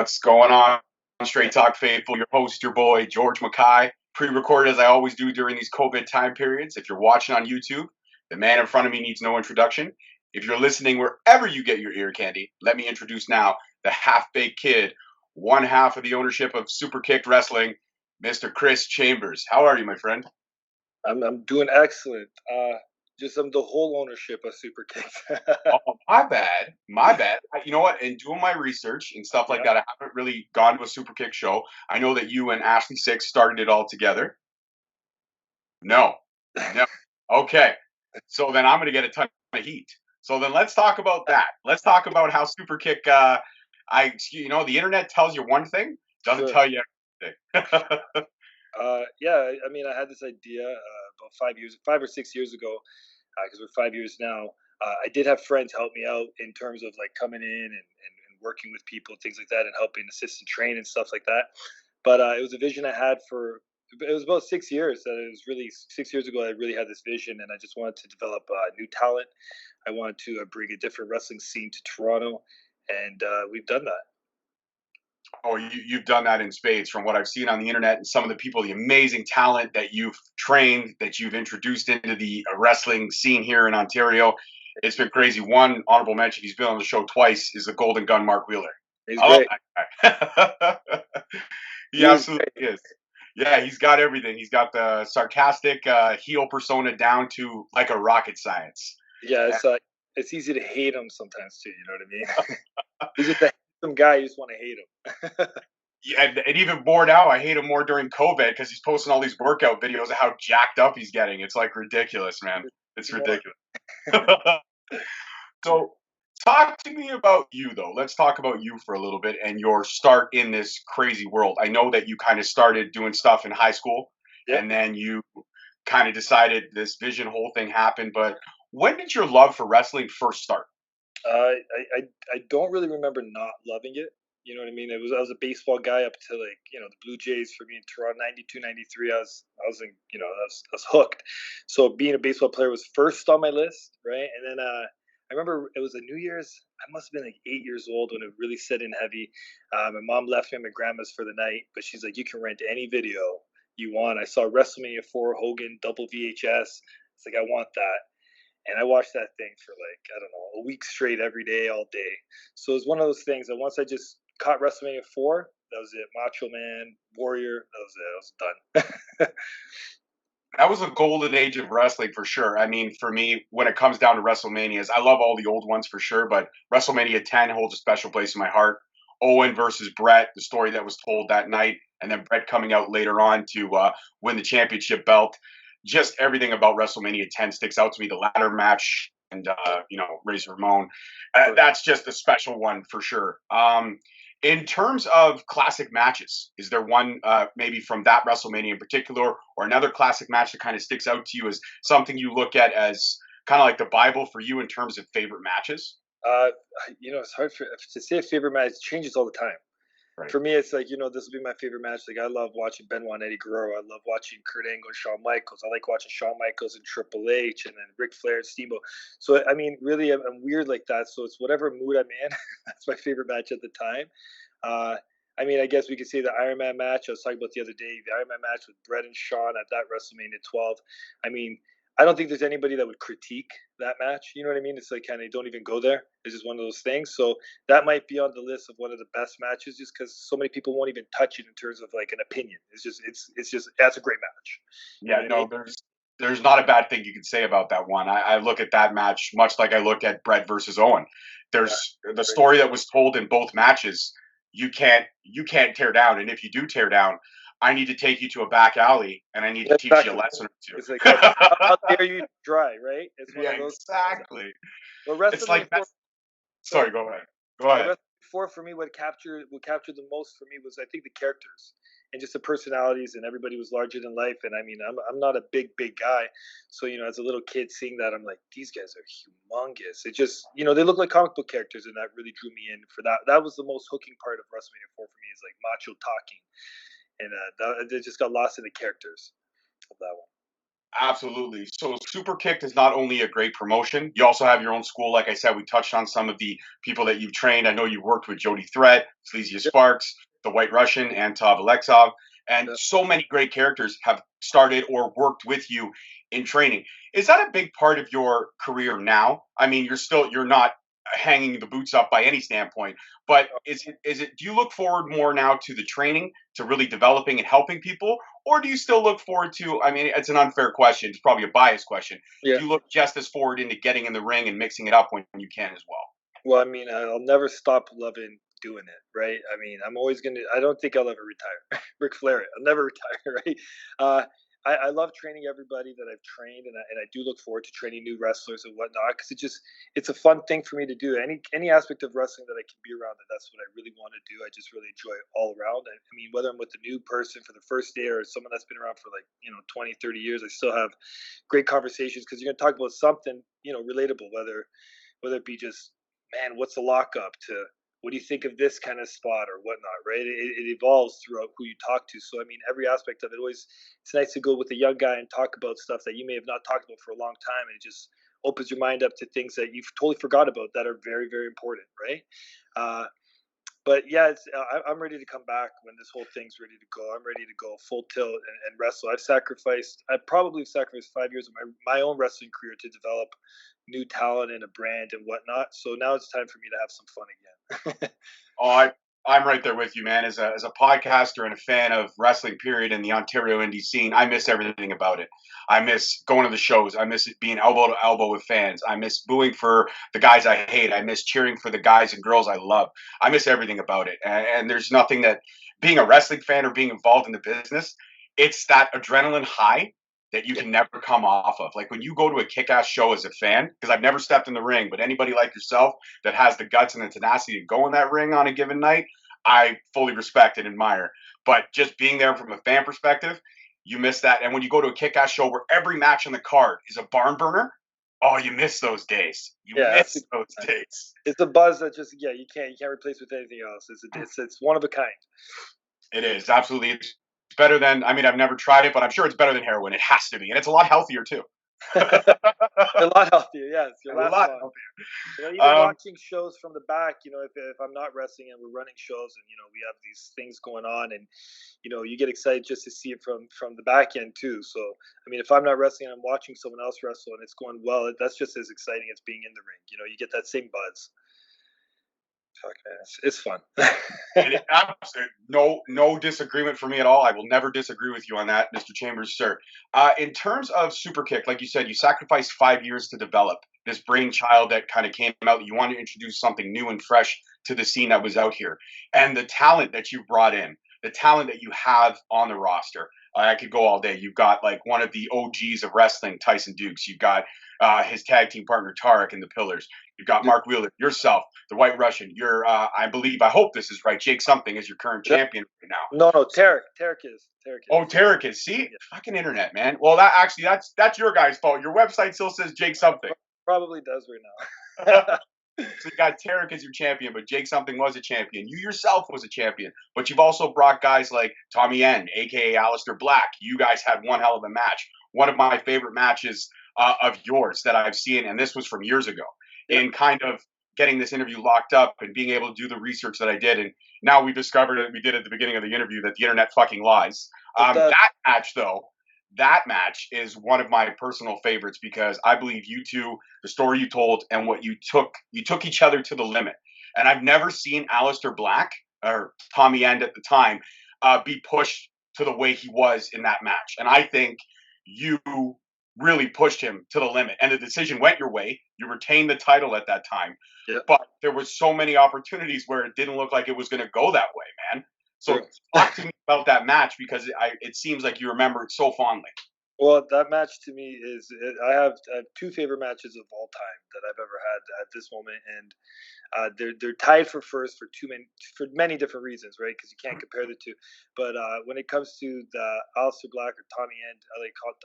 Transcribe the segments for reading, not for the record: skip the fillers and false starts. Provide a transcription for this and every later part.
What's going on, Straight Talk Faithful? Your host, your boy, George Mackay. Pre-recorded as I always do during these COVID time periods. If you're watching on YouTube, the man in front of me needs no introduction. If you're listening wherever you get your ear candy, let me introduce now the half-baked kid, one half of the ownership of Superkick'd Wrestling, Mr. Kris Chambers. How are you, my friend? I'm doing excellent. Just I'm the whole ownership of superkick'd. Oh, my bad. My bad. You know what? In doing my research and stuff like Yeah, that, I haven't really gone to a Superkick show. I know that you and Ashley Six started it all together. No, no. Okay. So then I'm going to get a ton of heat. So then let's talk about that. Let's talk about how Superkick. The internet tells you one thing, doesn't sure. tell you everything. Yeah, I mean, I had this idea about 5 or 6 years ago, because we're 5 years now. I did have friends help me out in terms of like coming in and working with people, things like that, and helping assist and train and stuff like that. But it was a vision I had for. It was about 6 years that it was really 6 years ago. I really had this vision, and I just wanted to develop new talent. I wanted to bring a different wrestling scene to Toronto, and we've done that. Oh, you've done that in spades from what I've seen on the internet and some of the people, the amazing talent that you've trained, that you've introduced into the wrestling scene here in Ontario. It's been crazy. One honorable mention, he's been on the show twice, is the Golden Gun Mark Wheeler. He's I love great. that guy. He He is absolutely great. is. Yeah, he's got everything. He's got the sarcastic heel persona down to like a rocket science. Yeah, it's easy to hate him sometimes too. You know what I mean? He's just a handsome guy. You just want to hate him. Yeah, and even more now, I hate him more during COVID because he's posting all these workout videos of how jacked up he's getting. It's like ridiculous, man. It's More. ridiculous. So, talk to me about you, though. Let's talk about you for a little bit and your start in this crazy world. I know that you kind of started doing stuff in high school Yep. and then you kind of decided this vision whole thing happened. But when did your love for wrestling first start? I don't really remember not loving it. You know what I mean? I was a baseball guy up to like the Blue Jays for me in Toronto 92, 93. I was in I was hooked. So being a baseball player was first on my list, right? And then I remember it was a New Year's. I must have been like 8 years old when it really set in heavy. My mom left me at my grandma's for the night, but she's like, "You can rent any video you want." I saw WrestleMania 4 Hogan double VHS. It's like I want that, and I watched that thing for like I don't know a week straight, every day, all day. So it was one of those things that once I just caught WrestleMania 4, that was it. Macho Man, Warrior, that was it. I was done. That was a golden age of wrestling for sure. I mean, for me, when it comes down to WrestleManias, I love all the old ones for sure, but WrestleMania 10 holds a special place in my heart. Owen versus Brett, the story that was told that night, and then Brett coming out later on to win the championship belt. Just everything about WrestleMania 10 sticks out to me. The ladder match and Razor Ramon, that's just a special one for sure. In terms of classic matches, is there one maybe from that WrestleMania in particular, or another classic match that kind of sticks out to you as something you look at as kind of like the Bible for you in terms of favorite matches? uh, it's hard to say a favorite match. It changes all the time. Right. For me, it's like this will be my favorite match. Like I love watching Benoit and Eddie Guerrero. I love watching Kurt Angle and Shawn Michaels. I like watching Shawn Michaels and Triple H, and then Ric Flair and Steamboat. So I mean, really, I'm weird like that. So it's whatever mood I'm in. That's my favorite match at the time. Uh, I mean, I guess we could say the Iron Man match I was talking about the other day. The Iron Man match with Bret and Shawn at that WrestleMania 12. I mean, I don't think there's anybody that would critique that match. You know what I mean? It's like kind of don't even go there. It's just one of those things. So that might be on the list of one of the best matches, just because so many people won't even touch it in terms of like an opinion. It's just that's a great match. You know Yeah, what I mean? no, there's not a bad thing you can say about that one. I look at that match much like I look at Brett versus Owen. Yeah, There's the great. story that was told in both matches. You can't tear down, and if you do tear down, I need to take you to a back alley and I need to Yeah, teach you a exactly. lesson or It's like two. how dare you try, right? It's one Yeah, of those things. exactly. But It's WrestleMania like four, that's. sorry. Sorry, go ahead. Go ahead. Wrestling 4 for me, what captured the most for me was I think the characters and just the personalities, and everybody was larger than life. And I mean, I'm not a big guy, so as a little kid seeing that, I'm like, these guys are humongous. It just they look like comic book characters, and that really drew me in for that. That was the most hooking part of WrestleMania 4 for me, is like Macho talking, and they just got lost in the characters of that one. Absolutely. So Superkick'd is not only a great promotion, you also have your own school. Like I said, we touched on some of the people that you've trained. I know you worked with Jody Threat, Sleazy Yep, Sparks, the White Russian, Antov Alexov, and yep. so many great characters have started or worked with you in training. Is that a big part of your career now? I mean, you're not hanging the boots up by any standpoint, but is it do you look forward more now to the training, to really developing and helping people? Or do you still look forward to, I mean, it's an unfair question. It's probably a biased question. Yeah. Do you look just as forward into getting in the ring and mixing it up when you can as well? Well, I mean, I'll never stop loving doing it, right? I mean, I'm always gonna. I don't think I'll ever retire. Ric Flair, I'll never retire, right? Uh, I love training everybody that I've trained, and I do look forward to training new wrestlers and whatnot because it's a fun thing for me to do. Any aspect of wrestling that I can be around, that's what I really want to do. I just really enjoy it all around. I mean, whether I'm with a new person for the first day or someone that's been around for like 20, 30 years, I still have great conversations because you're gonna talk about something relatable, whether it be just, man, what's the lockup, to what do you think of this kind of spot or whatnot, right? It evolves throughout who you talk to. So I mean, every aspect of it, always, it's nice to go with a young guy and talk about stuff that you may have not talked about for a long time, and it just opens your mind up to things that you've totally forgot about that are very, very important, right? Uh, but yeah, I'm ready to come back when this whole thing's ready to go. I'm ready to go full tilt and wrestle. I probably sacrificed 5 years of my own wrestling career to develop new talent and a brand and whatnot. So now it's time for me to have some fun again. Oh, I'm right there with you, man. As a podcaster and a fan of wrestling, period, in the Ontario indie scene, I miss everything about it. I miss going to the shows. I miss it being elbow to elbow with fans. I miss booing for the guys I hate. I miss cheering for the guys and girls I love. I miss everything about it. And there's nothing that being a wrestling fan or being involved in the business, it's that adrenaline high that you Yeah, can never come off of. Like when you go to a kick-ass show as a fan, because I've never stepped in the ring, but anybody like yourself that has the guts and the tenacity to go in that ring on a given night, I fully respect and admire. But just being there from a fan perspective, you miss that. And when you go to a kick-ass show where every match on the card is a barn burner, oh, you miss those days. You yeah, miss absolutely. those days. It's a buzz that just, yeah, you can't replace with anything else. It's one of a kind. It is absolutely. It's better than. I mean, I've never tried it, but I'm sure it's better than heroin. It has to be, and it's a lot healthier too. A lot healthier, yes. You A last lot long. healthier. Even watching shows from the back, if I'm not wrestling and we're running shows and we have these things going on, and you get excited just to see it from the back end too. So I mean, if I'm not wrestling and I'm watching someone else wrestle and it's going well, that's just as exciting as being in the ring. You get that same buzz. Fuck man, it's fun. And no disagreement for me at all. I will never disagree with you on that, Mr. Chambers, sir. In terms of Superkick, like you said, you sacrificed 5 years to develop this brainchild that kind of came out. You wanted to introduce something new and fresh to the scene that was out here, and the talent that you brought in, the talent that you have on the roster. I could go all day. You've got like one of the OGs of wrestling, Tyson Dukes. You've got his tag team partner Tarek and the Pillars. You've got Yep. Mark Wheeler, yourself, the White Russian. You're, I believe, I hope this is right. Jake something is your current Yep. champion right now. No, So, Tarek oh, is. Tarek is. See, Yeah, fucking internet, man. Well, that's your guy's fault. Your website still says Jake something. probably does right So now. you got Tarek as your champion, but Jake something was a champion. You yourself was a champion, but you've also brought guys like Tommy N, aka Aleister Black. You guys had one hell of a match. One of my favorite matches of yours that I've seen, and this was from years ago. Yep, In kind of getting this interview locked up and being able to do the research that I did, and now we discovered it. We did at the beginning of the interview that the internet fucking lies. it does. That match, though, that match is one of my personal favorites because I believe you two, the story you told and what you took each other to the limit. And I've never seen Aleister Black or Tommy End at the time be pushed to the way he was in that match. And I think you really pushed him to the limit. And the decision went your way. You retained the title at that time. Yep. But there was so many opportunities where it didn't look like it was going to go that way, man. So True. talk to me about that match because it seems like you remember it so fondly. Well, that match to me I have two favorite matches of all time that I've ever had at this moment, and they're tied for first for many different reasons, right? Because you can't compare the two. But when it comes to the Alistair Black or Tommy End,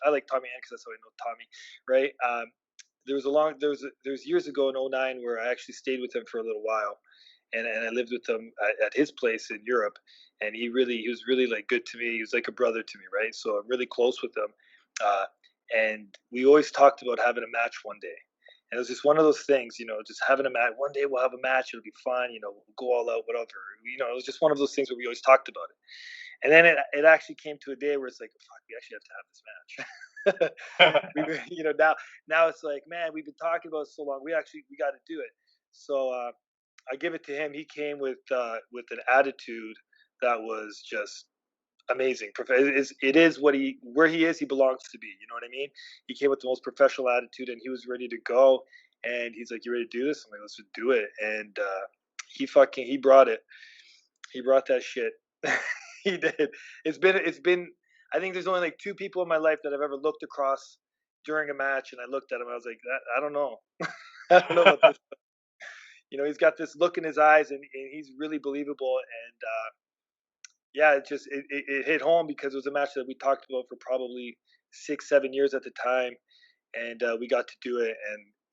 I like Tommy End because that's how I know Tommy, right? There was years ago in '09 where I actually stayed with him for a little while, and I lived with him at his place in Europe, and he was really like good to me. He was like a brother to me, right? So I'm really close with him. Uh, and we always talked about having a match one day. And it was just one of those things, just having a match. One day we'll have a match. It'll be fun. We'll go all out, whatever. It was just one of those things where we always talked about it. And then it actually came to a day where it's like, fuck, we actually have to have this match. Now it's like, man, we've been talking about it so long. We got to do it. So I give it to him. He came with an attitude that was just amazing. It is where he is. He belongs to be. You know what I mean? He came with the most professional attitude, and he was ready to go. And he's like, "You ready to do this?" I'm like, "Let's just do it." And he brought it. He brought that shit. He did. It's been. I think there's only like two people in my life that I've ever looked across during a match, and I looked at him. I was like, I don't know. I don't know about this. He's got this look in his eyes, and he's really believable. And yeah, it hit home because it was a match that we talked about for probably 6-7 years at the time, and we got to do it.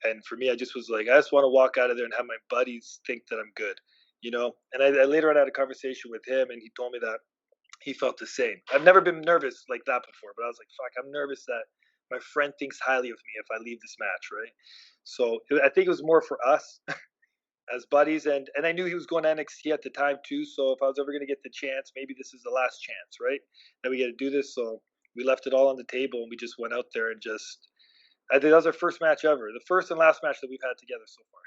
And for me, I just was like, I just want to walk out of there and have my buddies think that I'm good. And I later on had a conversation with him, and he told me that he felt the same. I've never been nervous like that before, but I was like, fuck, I'm nervous that my friend thinks highly of me if I leave this match, right? So I think it was more for us as buddies, and I knew he was going to NXT at the time too. So if I was ever going to get the chance, maybe this is the last chance, right? That we get to do this. So we left it all on the table, and we just went out there and just. I think that was our first match ever, the first and last match that we've had together so far.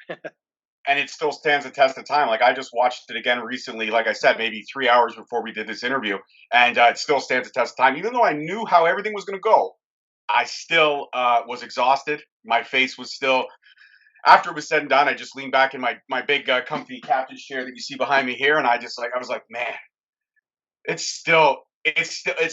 And it still stands the test of time. Like I just watched it again recently, like I said, maybe 3 hours before we did this interview, and it still stands the test of time. Even though I knew how everything was going to go, I still was exhausted. My face was still. After it was said and done, I just leaned back in my big comfy captain's chair that you see behind me here, and I was like, man, it's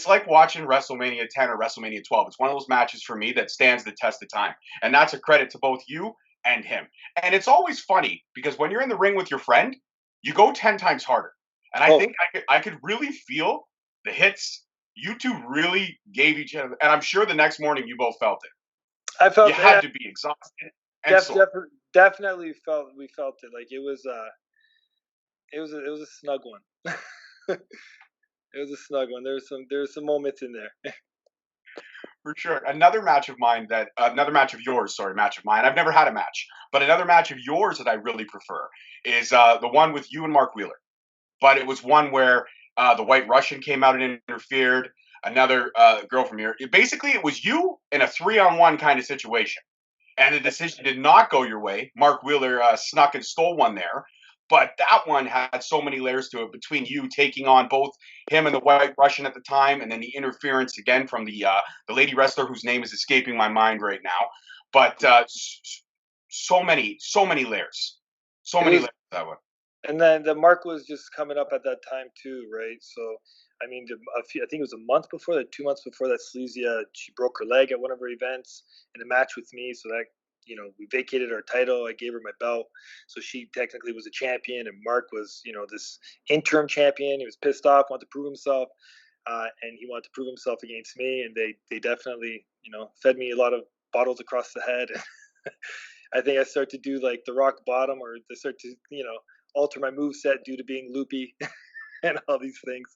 like watching WrestleMania 10 or WrestleMania 12. It's one of those matches for me that stands the test of time, and that's a credit to both you and him. And it's always funny because when you're in the ring with your friend, you go 10 times harder. And I Oh, think I could really feel the hits you two really gave each other, and I'm sure the next morning you both felt it. I You felt had to be exhausted and sore. definitely felt we felt it. Like it was a snug one. It was a snug one. There's some moments in there. For sure. Another match of yours, sorry, match of mine. I've never had a match, but another match of yours that I really prefer is the one with you and Mark Wheeler. But it was one where the White Russian came out and interfered. Another girl from here. Basically, it was you in a 3-on-1 kind of situation, and the decision did not go your way. Mark Wheeler snuck and stole one there. But that one had so many layers to it between you taking on both him and the White Russian at the time, and then the interference again from the lady wrestler whose name is escaping my mind right now. But so many layers, so It many was, layers that one. and then the mark was just coming up at that time too, right? So I mean, I think it was a month before that, 2 months before that, Sleazia, she broke her leg at one of her events in a match with me. So that we vacated our title. I gave her my belt, so she technically was a champion, and Mark was this interim champion. He was pissed off, wanted to prove himself, and he wanted to prove himself against me. And they definitely fed me a lot of bottles across the head. I think I start to do like the rock bottom, or they start to alter my move set due to being loopy and all these things.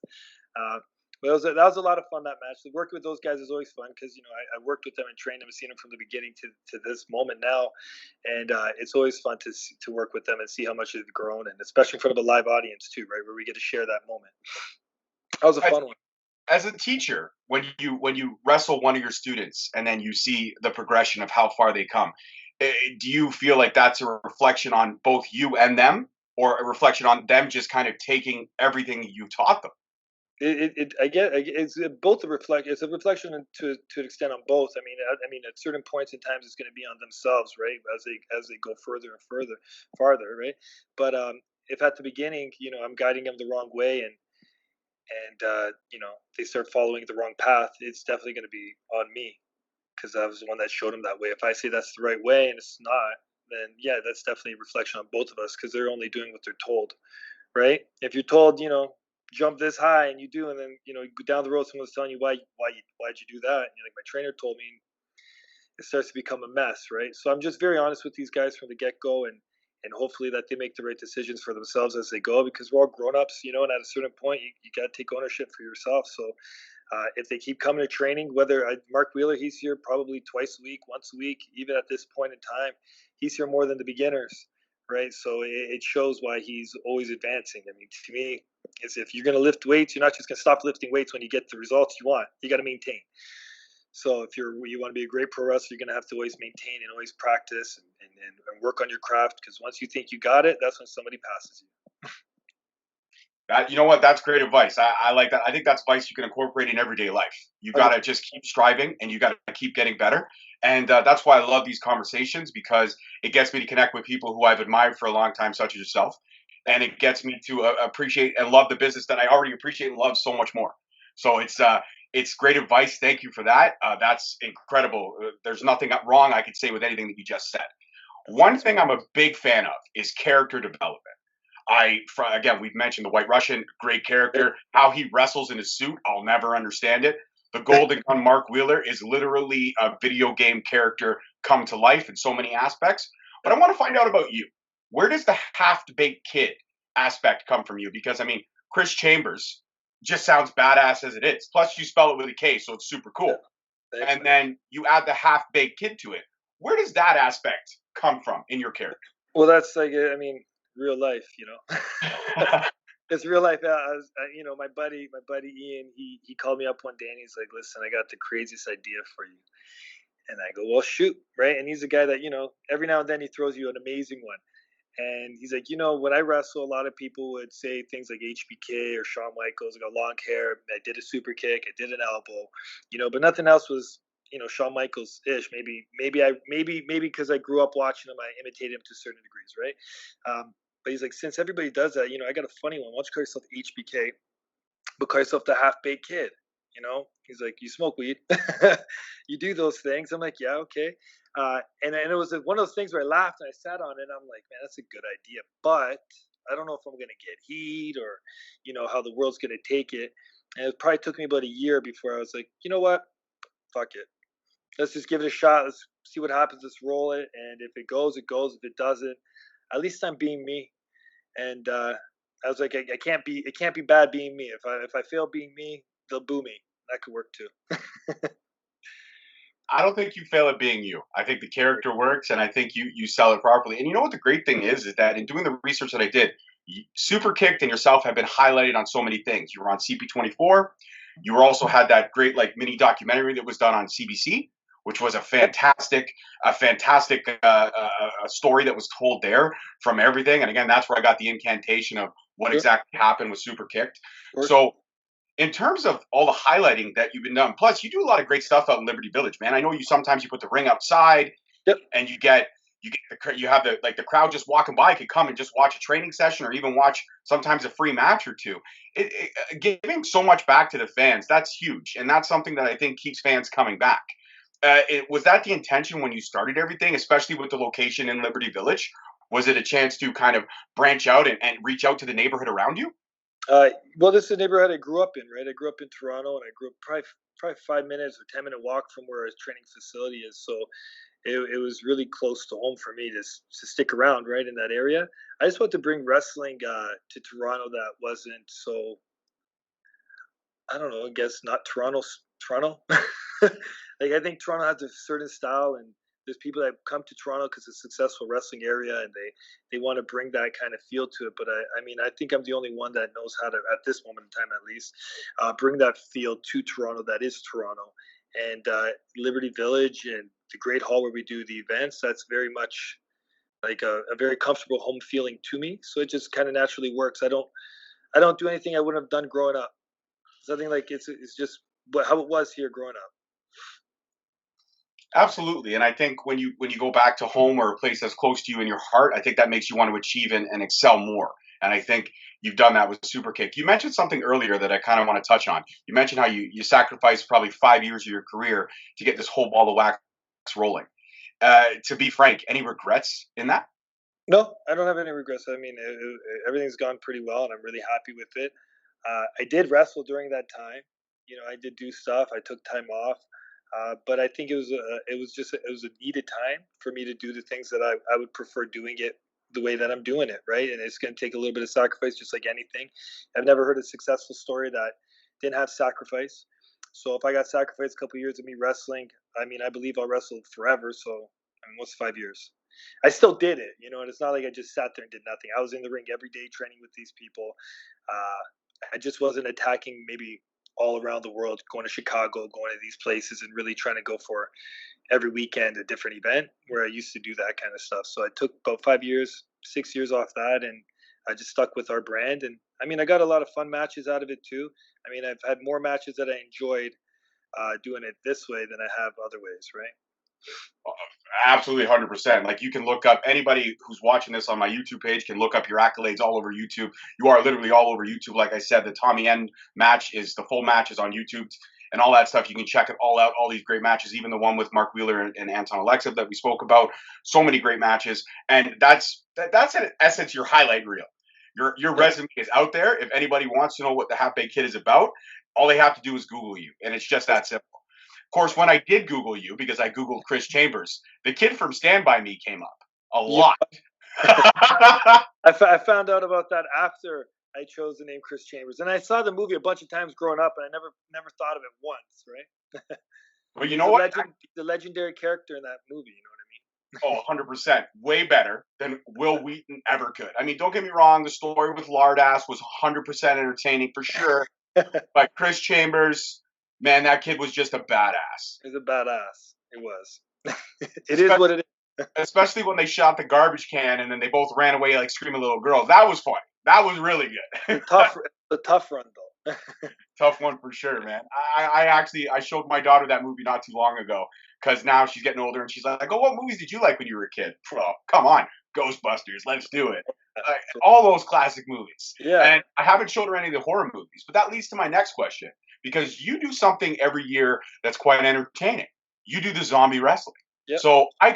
Uh, but that was a lot of fun, that match. Working with those guys is always fun because I worked with them and trained them and seen them from the beginning to this moment now, and it's always fun to work with them and see how much they've grown, and especially in front of a live audience too, right, where we get to share that moment. That was a fun one. As a teacher, when you wrestle one of your students and then you see the progression of how far they come, do you feel like that's a reflection on both you and them, or a reflection on them just kind of taking everything you taught them? It's both it's a reflection to an extent on both. I mean, at certain points in times, it's going to be on themselves, right, as they go further and farther, right. But if at the beginning, I'm guiding them the wrong way, and they start following the wrong path, it's definitely going to be on me because I was the one that showed them that way. If I say that's the right way and it's not, then yeah, that's definitely a reflection on both of us because they're only doing what they're told, right? If you're told, jump this high and you do, and then down the road someone's telling you why'd you do that, and you're like, my trainer told me, it starts to become a mess, right? So I'm just very honest with these guys from the get go, and hopefully that they make the right decisions for themselves as they go, because we're all grown ups, and at a certain point you got to take ownership for yourself. So If they keep coming to training, whether Mark Wheeler, he's here probably twice a week, once a week, even at this point in time, he's here more than the beginners, right? So it shows why he's always advancing. I mean, to me, it's if you're going to lift weights, you're not just going to stop lifting weights when you get the results you want. You got to maintain. So if you want to be a great pro wrestler, you're going to have to always maintain and always practice and work on your craft, because once you think you got it, that's when somebody passes you. You know what? That's great advice. I like that. I think that's advice you can incorporate in everyday life. You got to just keep striving and you got to keep getting better. And that's why I love these conversations, because it gets me to connect with people who I've admired for a long time, such as yourself. And it gets me to appreciate and love the business that I already appreciate and love so much more. So it's great advice. Thank you for that. That's incredible. There's nothing wrong I could say with anything that you just said. One thing I'm a big fan of is character development. Again, we've mentioned the White Russian, great character. How he wrestles in his suit, I'll never understand it. The Golden Gun Mark Wheeler is literally a video game character come to life in so many aspects. But I want to find out about you. Where does the half-baked kid aspect come from you? Because I mean, Kris Chambers just sounds badass as it is. Plus, you spell it with a K, so it's super cool. Thanks, And man. then you add the half-baked kid to it. Where does that aspect come from in your character? Well, that's like, I mean, real life, you know. It's real life. You know, my buddy Ian, he called me up one day and he's like, "Listen, I got the craziest idea for you." And I go, "Well, shoot, right?" And he's a guy that, you know, every now and then he throws you an amazing one. And he's like, "You know, when I wrestle, a lot of people would say things like HBK or Shawn Michaels. I got long hair. I did a super kick. I did an elbow, you know, but nothing else was, you know, Shawn Michaels ish. Maybe because I grew up watching him, I imitated him to certain degrees, right? But he's like, since everybody does that, you know, I got a funny one. Why don't you call yourself HBK, but call yourself the half baked kid? You know, he's like, you smoke weed, you do those things. I'm like, yeah, okay. And it was one of those things where I laughed and I sat on it. And I'm like, man, that's a good idea, but I don't know if I'm gonna get heat or, you know, how the world's gonna take it. And it probably took me about a year before I was like, you know what, fuck it, let's just give it a shot. Let's see what happens. Let's roll it, and if it goes, it goes. If it doesn't, at least I'm being me. And I was like, I can't be. It can't be bad being me. If I fail being me, they'll boo me. That could work too. I don't think you fail at being you. I think the character works, and I think you sell it properly. And you know what the great thing is that in doing the research that I did, Super Kicked and yourself have been highlighted on so many things. You were on CP24. You were also had that great like mini documentary that was done on CBC, which was a fantastic story that was told there from everything. And again, that's where I got the incantation of what Sure. exactly happened with Super Kicked. Sure. So in terms of all the highlighting that you've been done, plus you do a lot of great stuff out in Liberty Village, man. I know you sometimes you put the ring outside, Yep. and you have the crowd just walking by could come and just watch a training session or even watch sometimes a free match or two. Giving so much back to the fans, that's huge, and that's something that I think keeps fans coming back. Was that the intention when you started everything, especially with the location in Liberty Village? Was it a chance to kind of branch out and reach out to the neighborhood around you? Well, this is the neighborhood I grew up in, right? I grew up in Toronto, and I grew up probably 5 minutes or 10-minute walk from where our training facility is. So it was really close to home for me to stick around right in that area. I just wanted to bring wrestling to Toronto that wasn't so, I don't know, I guess not Toronto. Like, I think Toronto has a certain style, and there's people that come to Toronto because it's a successful wrestling area, and they want to bring that kind of feel to it. But I mean, I think I'm the only one that knows how to, at this moment in time at least, bring that feel to Toronto. That is Toronto, and Liberty Village and the Great Hall where we do the events. That's very much like a very comfortable home feeling to me. So it just kind of naturally works. I don't do anything I wouldn't have done growing up. Something like it's just how it was here growing up. Absolutely, and I think when you go back to home or a place that's close to you in your heart, I think that makes you want to achieve and excel more. And I think you've done that with Superkick. You mentioned something earlier that I kind of want to touch on. You mentioned how you sacrificed probably 5 years of your career to get this whole ball of wax rolling. To be frank, any regrets in that? No, I don't have any regrets. I mean, everything's gone pretty well, and I'm really happy with it. I did wrestle during that time. You know, I did do stuff. I took time off, but I think it was a needed time for me to do the things that I would prefer doing it the way that I'm doing it, right? And it's going to take a little bit of sacrifice, just like anything. I've never heard a successful story that didn't have sacrifice. So if I got sacrificed a couple years of me wrestling, I mean, I believe I'll wrestle forever. So I mean, what's 5 years? I still did it, and it's not like I just sat there and did nothing. I was in the ring every day training with these people. I just wasn't attacking maybe all around the world, going to Chicago, going to these places, and really trying to go for every weekend a different event where I used to do that kind of stuff. So I took about 5 years, 6 years off that, and I just stuck with our brand. And I mean, I got a lot of fun matches out of it too. I mean, I've had more matches that I enjoyed doing it this way than I have other ways, right? Absolutely, 100%. Like you can look up anybody who's watching this on my YouTube page can look up your accolades all over YouTube. You are literally all over YouTube. Like I said, the Tommy End match is the full match is on YouTube and all that stuff. You can check it all out. All these great matches, even the one with Mark Wheeler and Anton Alexev that we spoke about. So many great matches, and that's in essence your highlight reel. Your resume is out there. If anybody wants to know what the Half Baked Kid is about, all they have to do is Google you, and it's just that simple. Of course, when I did Google you, because I Googled Kris Chambers, the kid from Stand By Me came up a Yeah. lot. I found out about that after I chose the name Kris Chambers, and I saw the movie a bunch of times growing up, and I never thought of it once, right? But you know what? The legendary character in that movie. You know what I mean? Oh, 100%. Way better than Will Wheaton ever could. I mean, don't get me wrong, the story with Lardass was 100% entertaining for sure. But Kris Chambers, man, that kid was just a badass. He's a badass. It was. It is what it is. Especially when they shot the garbage can and then they both ran away like screaming little girls. That was funny. That was really good. The tough run though. Tough one for sure, man. I showed my daughter that movie not too long ago because now she's getting older and she's like, "Oh, what movies did you like when you were a kid?" Oh, come on, Ghostbusters, let's do it. All those classic movies. Yeah. And I haven't showed her any of the horror movies, but that leads to my next question because you do something every year that's quite entertaining. You do the zombie wrestling. Yep. So I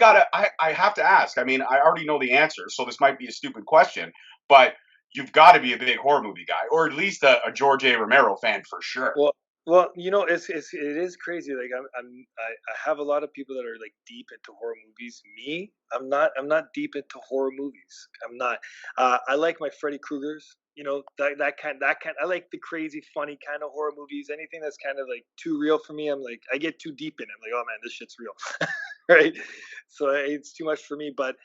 have to ask. I mean, I already know the answer, so this might be a stupid question, but you've got to be a big horror movie guy, or at least a George A. Romero fan for sure. Well, it is crazy. Like I have a lot of people that are like deep into horror movies. Me, I'm not deep into horror movies. I'm not. I like my Freddy Kruegers. That kind. I like the crazy, funny kind of horror movies. Anything that's kind of like too real for me, I'm like I get too deep in it. I'm like, oh man, this shit's real, right? So it's too much for me. But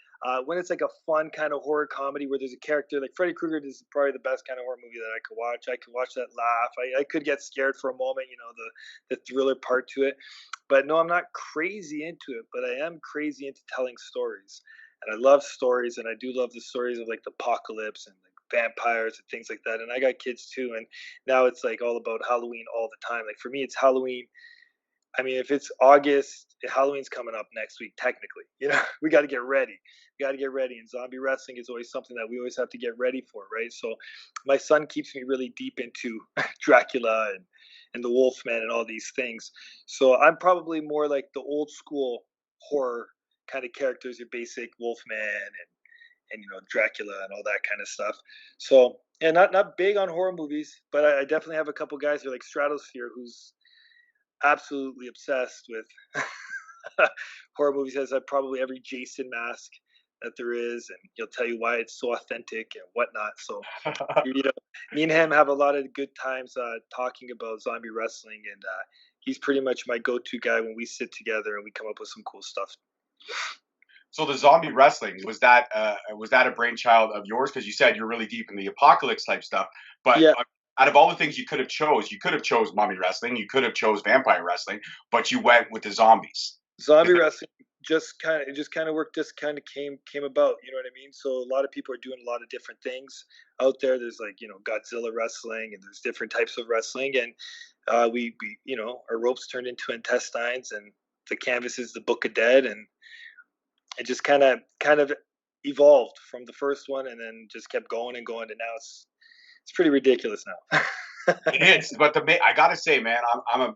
when it's like a fun kind of horror comedy where there's a character like Freddy Krueger is probably the best kind of horror movie that I could watch. I could watch that, laugh. I could get scared for a moment, the thriller part to it. But no, I'm not crazy into it, but I am crazy into telling stories. And I love stories, and I do love the stories of like the apocalypse and like vampires and things like that. And I got kids too, and now it's like all about Halloween all the time. Like for me, it's Halloween. I mean, if it's August, Halloween's coming up next week, technically. We got to get ready. We got to get ready. And zombie wrestling is always something that we always have to get ready for, right? So my son keeps me really deep into Dracula and the Wolfman and all these things. So I'm probably more like the old school horror kind of characters, your basic Wolfman and Dracula and all that kind of stuff. So, and not big on horror movies, but I definitely have a couple guys who are like Stratosphere, who's absolutely obsessed with horror movies. Has probably every Jason mask that there is, and he'll tell you why it's so authentic and whatnot. So me and him have a lot of good times talking about zombie wrestling, and he's pretty much my go-to guy when we sit together and we come up with some cool stuff. So the zombie wrestling, was that a brainchild of yours? Because you said you're really deep in the apocalypse type stuff. But yeah. Out of all the things you could have chose mommy wrestling, you could have chose vampire wrestling, but you went with the zombies. Zombie wrestling just kind of worked. Just kind of came about. You know what I mean? So a lot of people are doing a lot of different things out there. There's like Godzilla wrestling, and there's different types of wrestling, and we our ropes turned into intestines, and the canvas is the Book of Dead, and it just kind of evolved from the first one, and then just kept going and going, and now it's pretty ridiculous now. It is, but I gotta say, man,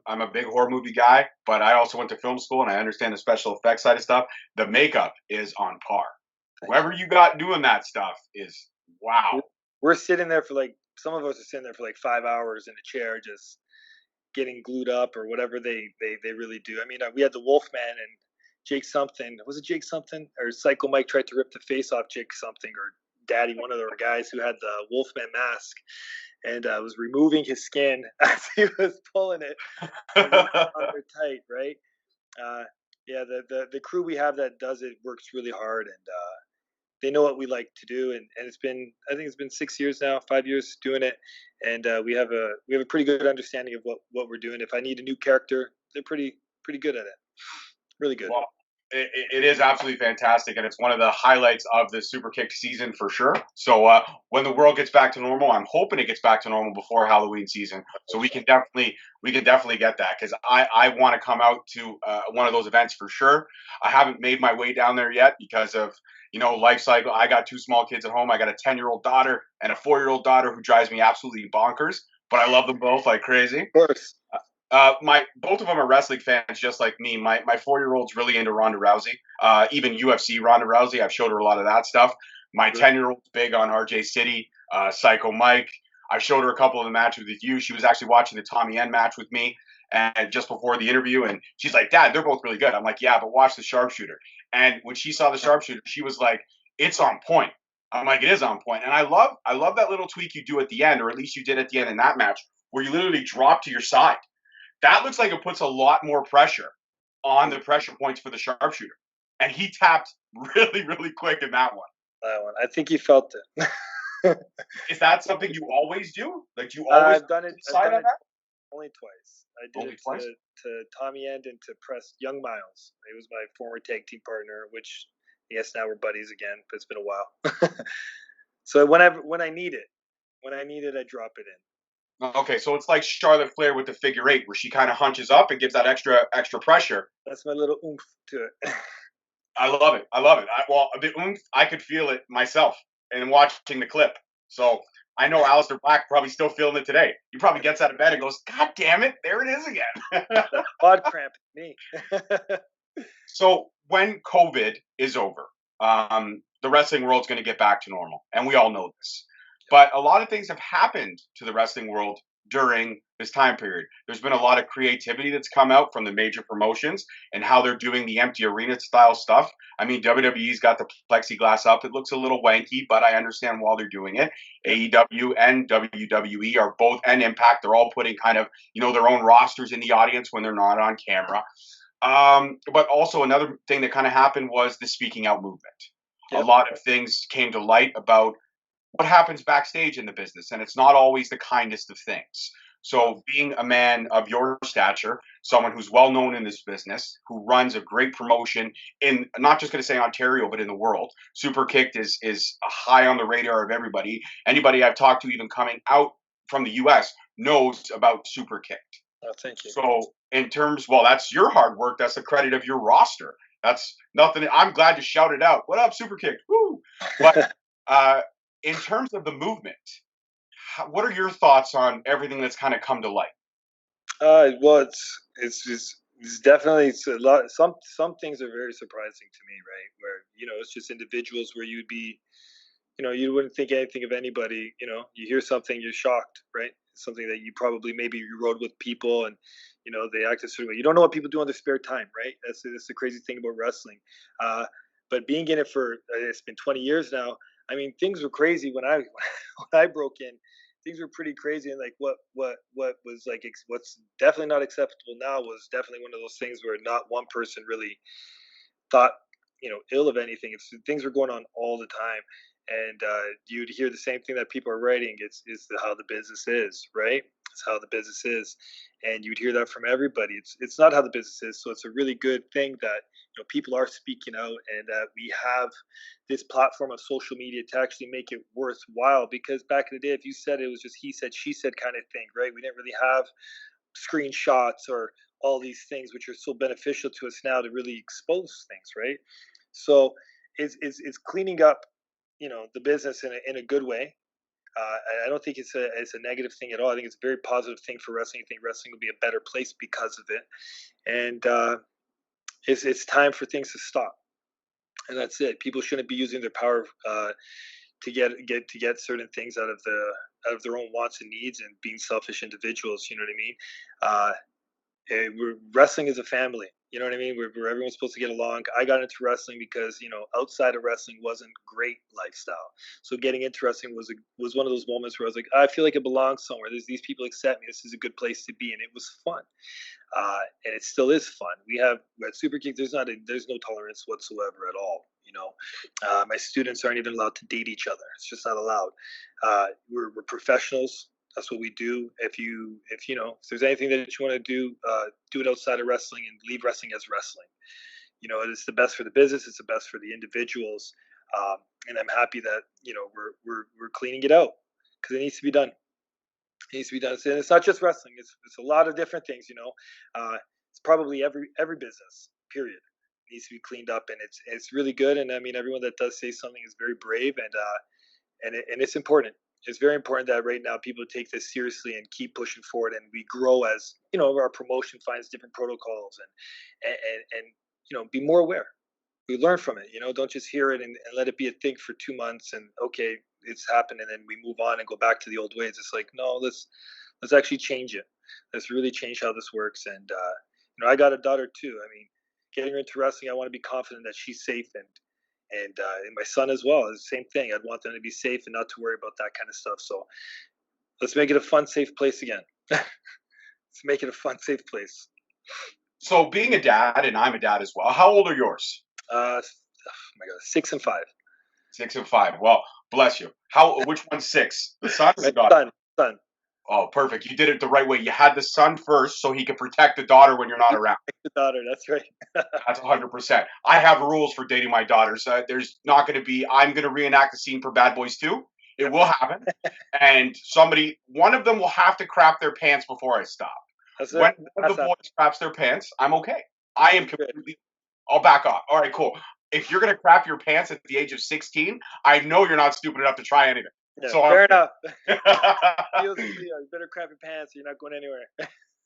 I'm a big horror movie guy, but I also went to film school and I understand the special effects side of stuff. The makeup is on par. Whoever you got doing that stuff is wow. We're sitting there for like, some of us are sitting there for like 5 hours in a chair, just getting glued up or whatever they really do. I mean, we had the Wolfman and Jake something. Was it Jake something? Or Psycho Mike tried to rip the face off Jake something, or Daddy, one of the guys who had the Wolfman mask. and was removing his skin as he was pulling it really on there tight, right? Uh, yeah, the crew we have that does it works really hard, and they know what we like to do, and it's been, I think it's been 6 years now, 5 years doing it, and we have a pretty good understanding of what we're doing. If I need a new character, they're pretty good at it, really good. Well, it is absolutely fantastic, and it's one of the highlights of the Super Kick season for sure. So when the world gets back to normal, I'm hoping it gets back to normal before Halloween season, so we can definitely get that because I want to come out to one of those events for sure. I haven't made my way down there yet because of life cycle. I got two small kids at home. I got a 10-year-old daughter and a 4-year-old daughter who drives me absolutely bonkers, but I love them both like crazy. Of course. My both of them are wrestling fans, just like me. My 4-year-old's really into Ronda Rousey, even UFC Ronda Rousey. I've showed her a lot of that stuff. My Good. 10-year-old's big on RJ City, Psycho Mike. I showed her a couple of the matches with you. She was actually watching the Tommy N match with me, and just before the interview, and she's like, "Dad, they're both really good." I'm like, "Yeah, but watch the sharpshooter." And when she saw the sharpshooter, she was like, "It's on point." I'm like, "It is on point," and I love that little tweak you do at the end, or at least you did at the end in that match, where you literally drop to your side. That looks like it puts a lot more pressure on the pressure points for the sharpshooter. And he tapped really, really quick in that one. That one, I think he felt it. Is that something you always do? Like, do you always I've done it. I've decide done on it that? only twice. I did Only it twice? to Tommy End and to press Young Miles. He was my former tag team partner, which yes, now we're buddies again, but it's been a while. So when I need it, I drop it in. Okay, so it's like Charlotte Flair with the figure eight, where she kind of hunches up and gives that extra pressure. That's my little oomph to it. I love it. I love it. Well, the oomph, I could feel it myself in watching the clip. So I know Aleister Black probably still feeling it today. He probably gets out of bed and goes, "God damn it, there it is again." That quad cramp me. So when COVID is over, the wrestling world's going to get back to normal, and we all know this. But a lot of things have happened to the wrestling world during this time period. There's been a lot of creativity that's come out from the major promotions and how they're doing the empty arena style stuff. I mean, WWE's got the plexiglass up. It looks a little wanky, but I understand why they're doing it. AEW and WWE are both, and Impact, they're all putting kind of, their own rosters in the audience when they're not on camera. But also another thing that kind of happened was the speaking out movement. A Yep. lot of things came to light about what happens backstage in the business, and it's not always the kindest of things. So, being a man of your stature, someone who's well known in this business, who runs a great promotion in, not just going to say Ontario, but in the world, Super Kicked is high on the radar of everybody. Anybody I've talked to, even coming out from the U.S., knows about Super Kicked. Oh, thank you. So, in terms, well, that's your hard work. That's the credit of your roster. That's nothing. I'm glad to shout it out. What up, Super Kicked? Woo! But uh, in terms of the movement, what are your thoughts on everything that's kind of come to light? Well, it's definitely it's a lot. Some things are very surprising to me, right? Where it's just individuals where you'd be, you wouldn't think anything of anybody. You hear something, you're shocked, right? Something that you probably maybe you rode with people, and they act a certain way. You don't know what people do on their spare time, right? That's the crazy thing about wrestling. Uh, but being in it for it's been 20 years now. I mean, things were crazy when I when I broke in. Things were pretty crazy, and like what was like what's definitely not acceptable now was definitely one of those things where not one person really thought ill of anything. It's things were going on all the time, and you'd hear the same thing that people are writing. It's how the business is, right? It's how the business is, and you'd hear that from everybody. It's not how the business is. So it's a really good thing that people are speaking out, and that we have this platform of social media to actually make it worthwhile. Because back in the day, if you said it was just he said she said kind of thing, right? We didn't really have screenshots or all these things which are so beneficial to us now to really expose things, right? So it's cleaning up, the business in a good way. I don't think it's a negative thing at all. I think it's a very positive thing for wrestling. I think wrestling will be a better place because of it, and it's time for things to stop. And that's it. People shouldn't be using their power to get certain things out of their own wants and needs and being selfish individuals. You know what I mean? wrestling is a family. You know what I mean? Where everyone's supposed to get along. I got into wrestling because outside of wrestling wasn't great lifestyle. So getting into wrestling was one of those moments where I was like, I feel like it belongs somewhere. These people accept me. This is a good place to be, and it was fun. And it still is fun. We have at Superkick. There's no tolerance whatsoever at all. My students aren't even allowed to date each other. It's just not allowed. We're professionals. That's what we do. If there's anything that you want to do it outside of wrestling and leave wrestling as wrestling. It's the best for the business. It's the best for the individuals. And I'm happy that we're cleaning it out because it needs to be done. It needs to be done. And it's not just wrestling. It's a lot of different things. It's probably every business. Period. Needs to be cleaned up, and it's really good. And I mean, everyone that does say something is very brave, and it's important. It's very important that right now people take this seriously and keep pushing forward, and we grow as our promotion finds different protocols and be more aware. We learn from it. Don't just hear it and let it be a thing for 2 months and okay, it's happened, and then we move on and go back to the old ways. It's like, no, let's actually change it. Let's really change how this works. And I got a daughter too. I mean, getting her into wrestling, I want to be confident that she's safe, and my son as well is the same thing. I'd want them to be safe and not to worry about that kind of stuff. So let's make it a fun, safe place again. Let's make it a fun, safe place. So being a dad, and I'm a dad as well. How old are yours? Oh my God, 6 and 5. 6 and 5. Well, bless you. Which one's 6? The son or the daughter? Son. Oh, perfect. You did it the right way. You had the son first so he could protect the daughter when you're not around. The daughter, that's right. That's 100%. I have rules for dating my daughters. There's not going to be, I'm going to reenact the scene for Bad Boys 2. It will happen. And one of them will have to crap their pants before I stop. When one of the boys craps their pants, I'm okay. I am completely, I'll back off. All right, cool. If you're going to crap your pants at the age of 16, I know you're not stupid enough to try anything. Yeah, so fair enough. You better crap your pants. You're not going anywhere.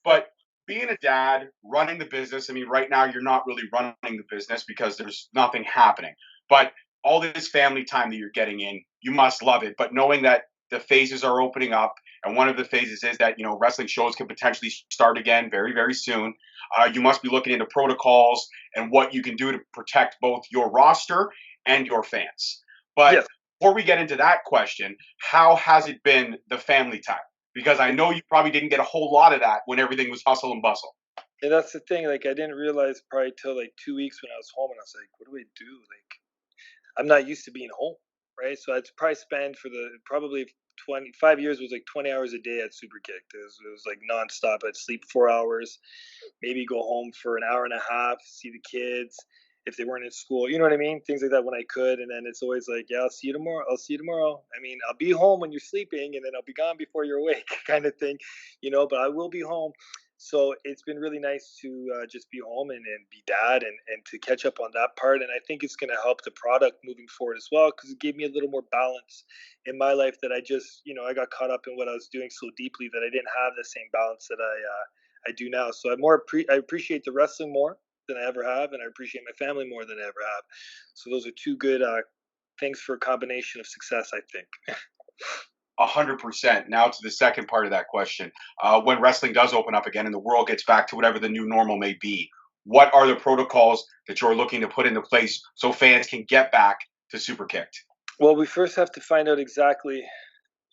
But being a dad, running the business, I mean, right now you're not really running the business because there's nothing happening. But all this family time that you're getting in, you must love it. But knowing that the phases are opening up, and one of the phases is that wrestling shows can potentially start again very, very soon. You must be looking into protocols and what you can do to protect both your roster and your fans. But yes, before we get into that question, how has it been the family time? Because I know you probably didn't get a whole lot of that when everything was hustle and bustle. And that's the thing. Like, I didn't realize probably till like 2 weeks when I was home, and I was like, what do I do? Like, I'm not used to being home, right? So I'd probably spend for probably 25 years was like 20 hours a day at Superkick'd. It was like nonstop. I'd sleep 4 hours, maybe go home for an hour and a half, see the kids if they weren't in school, you know what I mean? Things like that when I could. And then it's always like, yeah, I'll see you tomorrow. I'll see you tomorrow. I mean, I'll be home when you're sleeping, and then I'll be gone before you're awake kind of thing, but I will be home. So it's been really nice to just be home and be dad and to catch up on that part. And I think it's going to help the product moving forward as well, because it gave me a little more balance in my life that I just, I got caught up in what I was doing so deeply that I didn't have the same balance that I do now. So I appreciate the wrestling more than I ever have, and I appreciate my family more than I ever have. So those are two good things for a combination of success, I think. 100%. Now to the second part of that question. When wrestling does open up again and the world gets back to whatever the new normal may be, what are the protocols that you're looking to put into place so fans can get back to Superkick'd? Well, we first have to find out exactly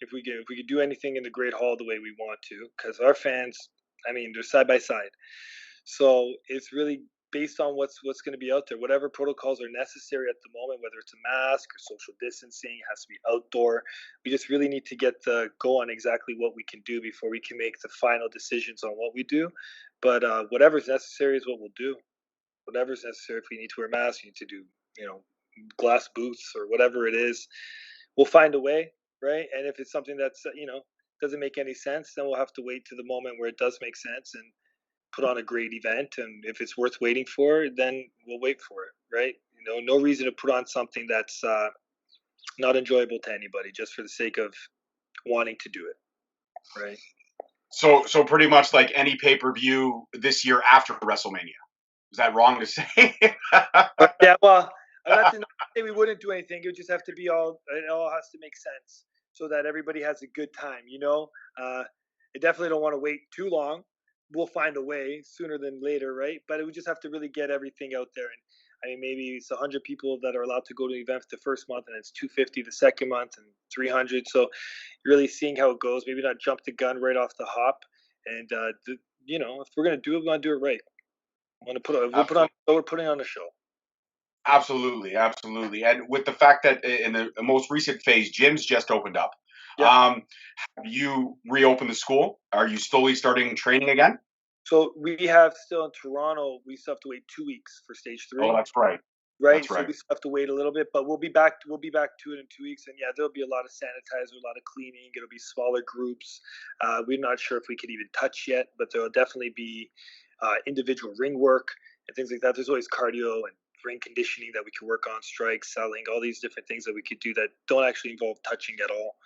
if we could do anything in the Great Hall the way we want to, because our fans, I mean, they're side by side. So it's really based on what's going to be out there. Whatever protocols are necessary at the moment, whether it's a mask or social distancing, it has to be outdoor. We just really need to get the go on exactly what we can do before we can make the final decisions on what we do. But whatever's necessary is what we'll do. Whatever's necessary. If we need to wear masks, we need to do, glass booths or whatever it is, we'll find a way, right? And if it's something that's, doesn't make any sense, then we'll have to wait to the moment where it does make sense and put on a great event. And if it's worth waiting for, then we'll wait for it, right? No reason to put on something that's not enjoyable to anybody just for the sake of wanting to do it, right? So pretty much like any pay-per-view this year after WrestleMania. Is that wrong to say? Yeah, well, I'm not to say we wouldn't do anything. It would just have to be it all has to make sense so that everybody has a good time, I definitely don't want to wait too long, we'll find a way sooner than later, right? But we just have to really get everything out there. And I mean, maybe it's 100 people that are allowed to go to the event for the first month, and it's 250 the second month, and 300. So really seeing how it goes. Maybe not jump the gun right off the hop. And if we're gonna do it, we're gonna do it right. Want to put we'll put on, Absolutely. we're putting on a show. Absolutely, absolutely. And with the fact that in the most recent phase, gyms just opened up. Yep. Have you reopened the school? Are you slowly starting training again? So we have still in Toronto, we still have to wait 2 weeks for stage Oh, three, that's right. right? That's So right. we still have to wait a little bit, but we'll be back. We'll be back to it in 2 weeks, and yeah, there'll be a lot of sanitizer, a lot of cleaning. It'll be smaller groups. We're not sure if we could even touch yet, but there'll definitely be individual ring work and things like that. There's always cardio and ring conditioning that we can work on, strikes, selling, all these different things that we could do that don't actually involve touching at all.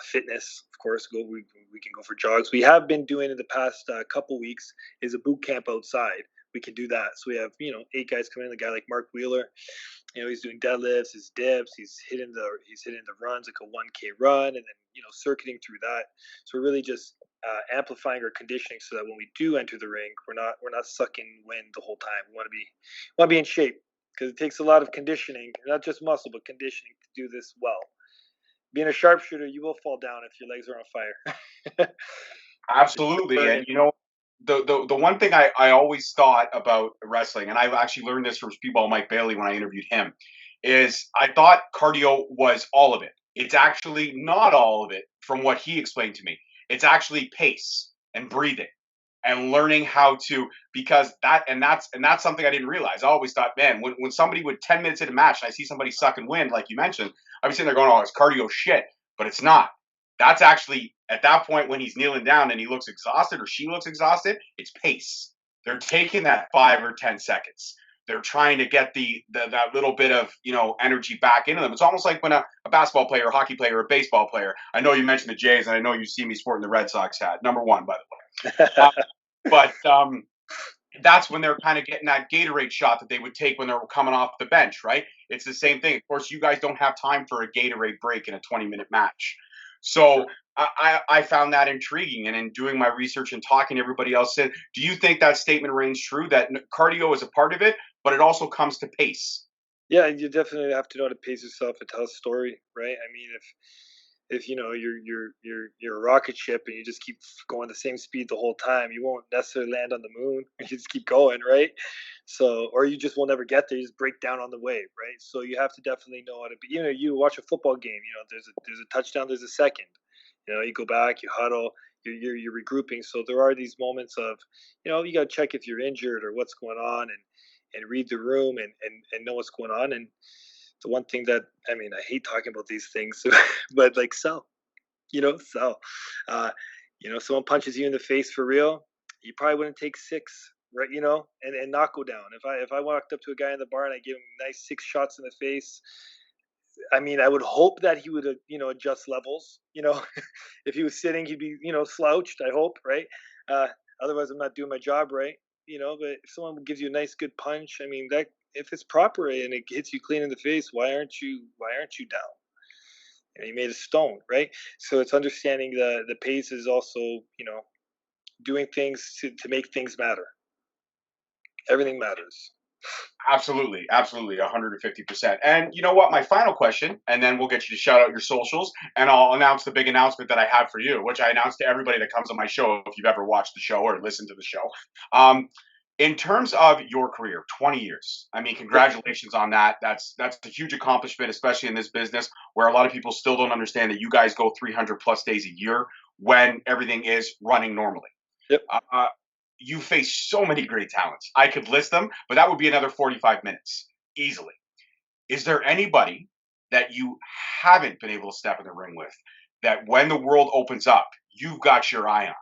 Fitness, of course, we can go for jogs. We have been doing in the past couple weeks is a boot camp outside. We can do that. So we have 8 guys coming in. A guy like Mark Wheeler, he's doing deadlifts, his dips, he's hitting the runs like a 1K run, and then circuiting through that. So we're really just amplifying our conditioning so that when we do enter the ring, we're not sucking wind the whole time. We want to be in shape because it takes a lot of conditioning, not just muscle, but conditioning to do this well. Being a sharpshooter, you will fall down if your legs are on fire. Absolutely. And Burning. the one thing I always thought about wrestling, and I've actually learned this from Speedball Mike Bailey when I interviewed him, is I thought cardio was all of it. It's actually not all of it from what he explained to me. It's actually pace and breathing and learning how to, because that's something I didn't realize. I always thought, man, when somebody would 10 minutes in a match and I see somebody sucking wind, like you mentioned, I'd be sitting there going, oh, it's cardio shit. But it's not. That's actually at that point when he's kneeling down and he looks exhausted or she looks exhausted, it's pace. They're taking that 5 or 10 seconds. They're trying to get that little bit of energy back into them. It's almost like when a basketball player, a hockey player, a baseball player. I know you mentioned the Jays, and I know you see me sporting the Red Sox hat, #1, by the way. But that's when they're kind of getting that Gatorade shot that they would take when they were coming off the bench, right? It's the same thing. Of course, you guys don't have time for a Gatorade break in a 20-minute match. So I found that intriguing. And in doing my research and talking to everybody else, said, do you think that statement rings true that cardio is a part of it, but it also comes to pace? Yeah, you definitely have to know how to pace yourself and tell a story, right? I mean, if you're a rocket ship and you just keep going the same speed the whole time, you won't necessarily land on the moon. You just keep going, right? So, or you just will never get there. You just break down on the way, right? So you have to definitely know how to be. You watch a football game. There's a touchdown, there's a second. You go back, you huddle, you're regrouping. So there are these moments of, you got to check if you're injured or what's going on, and read the room and know what's going on. And the one thing that, I mean, I hate talking about these things, but like sell, sell. Uh, someone punches you in the face for real, you probably wouldn't take six, right? And not go down. If I walked up to a guy in the bar and I gave him nice 6 shots in the face, I mean, I would hope that he would, adjust levels. If he was sitting, he'd be, slouched. I hope, right? Uh, Otherwise, I'm not doing my job right. But if someone gives you a nice, good punch, I mean, that if it's proper and it hits you clean in the face, why aren't you down? You made a stone, right? So it's understanding the pace is also, doing things to make things matter. Everything matters. Absolutely, absolutely, 150%. And you know what? My final question, and then we'll get you to shout out your socials, and I'll announce the big announcement that I have for you, which I announce to everybody that comes on my show if you've ever watched the show or listened to the show. In terms of your career, 20 years. I mean, Yep. congratulations on that. That's a huge accomplishment, especially in this business where a lot of people still don't understand that you guys go 300 plus days a year when everything is running normally. Yep. Uh, you face so many great talents. I could list them, but that would be another 45 minutes easily. Is there anybody that you haven't been able to step in the ring with that when the world opens up, you've got your eye on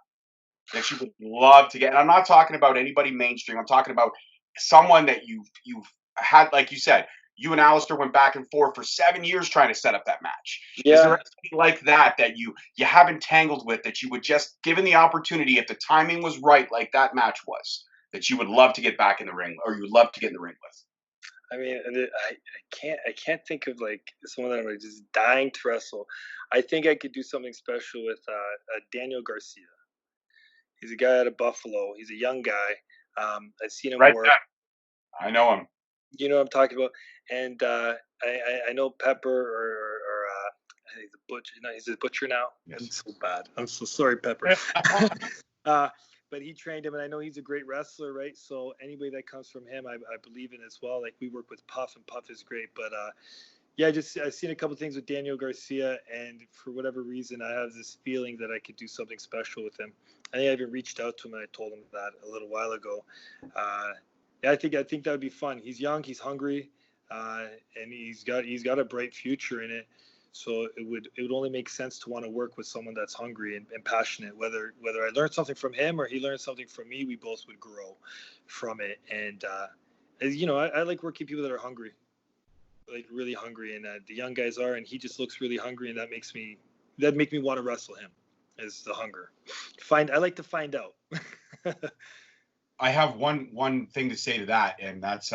that you would love to get? And I'm not talking about anybody mainstream. I'm talking about someone that you've had, like you said, you and Aleister went back and forth for 7 years trying to set up that match. Is there Yeah. anything like that that you haven't tangled with that you would just, given the opportunity, if the timing was right, like that match was, that you would love to get back in the ring or you would love to get in the ring with? I mean, I can't think of like someone that I'm like just dying to wrestle. I think I could do something special with Daniel Garcia. He's a guy out of Buffalo. He's a young guy. I've seen him Right. work. I know him. You know what I'm talking about. And I know Pepper or I think he's a butcher. No, he's a butcher now. Yes. I'm so bad. I'm so sorry, Pepper. But he trained him, and I know he's a great wrestler, right? So anybody that comes from him, I believe in as well. Like we work with Puff, and Puff is great. But yeah, I've seen a couple things with Daniel Garcia, and for whatever reason, I have this feeling that I could do something special with him. I think I even reached out to him and I told him that a little while ago. Yeah, I think that would be fun. He's young, he's hungry, and he's got a bright future in it. So it would only make sense to want to work with someone that's hungry and passionate. Whether I learn something from him or he learns something from me, we both would grow from it. And as you know, I like working people that are hungry, like really hungry, and the young guys are, and he just looks really hungry, and that makes me want to wrestle him. Is the hunger? I like to find out. I have one thing to say to that, and that's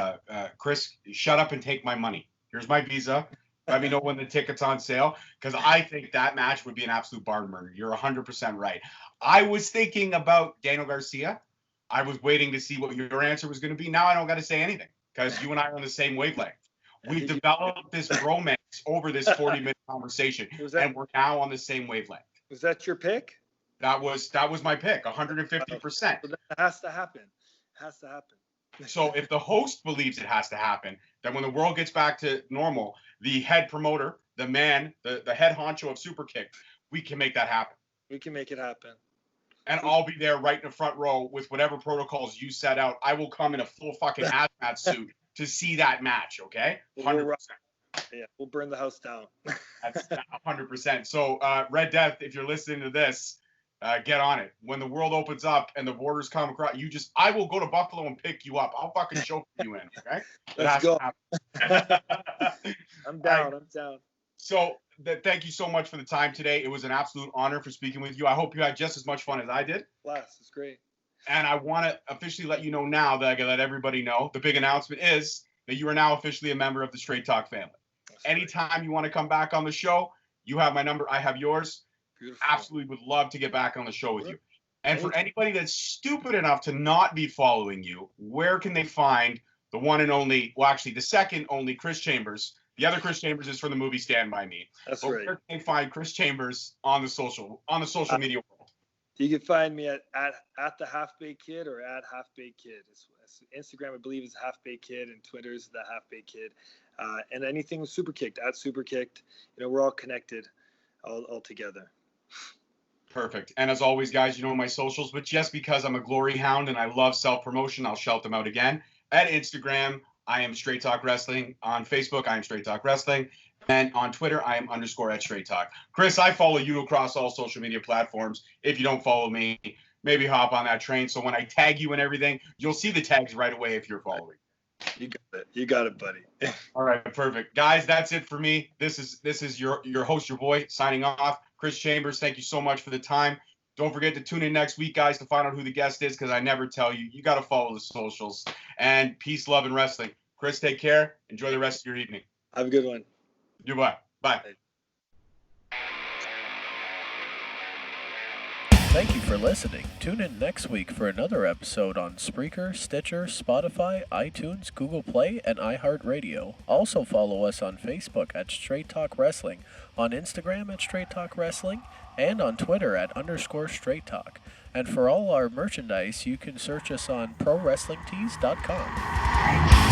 Chris, shut up and take my money. Here's my visa. Let me know when the ticket's on sale, because I think that match would be an absolute barn burner. You're 100% right. I was thinking about Daniel Garcia. I was waiting to see what your answer was going to be. Now I don't got to say anything because you and I are on the same wavelength. We've developed this romance over this 40-minute conversation, and we're now on the same wavelength. Was that your pick? That was my pick, 150%. So that has to happen. It has to happen. So if the host believes it has to happen, then when the world gets back to normal, the head promoter, the man, the head honcho of Superkick'd, we can make that happen. We can make it happen. And I'll be there right in the front row with whatever protocols you set out. I will come in a full fucking hazmat suit to see that match, okay? 100%. Yeah, we'll burn the house down. That's 100%. So, Red Death, if you're listening to this, get on it. When the world opens up and the borders come across, I will go to Buffalo and pick you up. I'll fucking chauffeur you in, okay? Let's go. I'm down. So, thank you so much for the time today. It was an absolute honor for speaking with you. I hope you had just as much fun as I did. Blast. It's great. And I want to officially let you know now that I can let everybody know. The big announcement is that you are now officially a member of the Straight Talk family. That's anytime great. You want to come back on the show, you have my number. I have yours. Beautiful. Absolutely would love to get back on the show with you. And for anybody that's stupid enough to not be following you, where can they find the one and only, well, actually the second only Kris Chambers? The other Kris Chambers is from the movie Stand By Me. That's right. Where can they find Kris Chambers on the social media world? You can find me at the Half Baked Kid or at Half Baked Kid. It's Instagram, I believe, is Half Baked Kid, and Twitter is the Half Baked Kid. And anything with Superkick'd, at Superkick'd. You know, we're all connected, all together. Perfect. And as always, guys, you know my socials, but just because I'm a glory hound and I love self-promotion, I'll shout them out again. At Instagram, I am Straight Talk Wrestling. On Facebook, I am Straight Talk Wrestling. And on Twitter, I am _@StraightTalk. Chris, I follow you across all social media platforms. If you don't follow me, maybe hop on that train. So when I tag you and everything, you'll see the tags right away if you're following. You got it, buddy. All right, perfect. Guys, that's it for me. This is your host, your boy, signing off. Kris Chambers, thank you so much for the time. Don't forget to tune in next week, guys, to find out who the guest is, because I never tell you. You got to follow the socials. And peace, love, and wrestling. Chris, take care. Enjoy the rest of your evening. Have a good one. Goodbye. Bye. Thank you for listening. Tune in next week for another episode on Spreaker, Stitcher, Spotify, iTunes, Google Play, and iHeartRadio. Also follow us on Facebook at Straight Talk Wrestling, on Instagram at Straight Talk Wrestling, and on Twitter at _Straight Talk. And for all our merchandise, you can search us on ProWrestlingTees.com.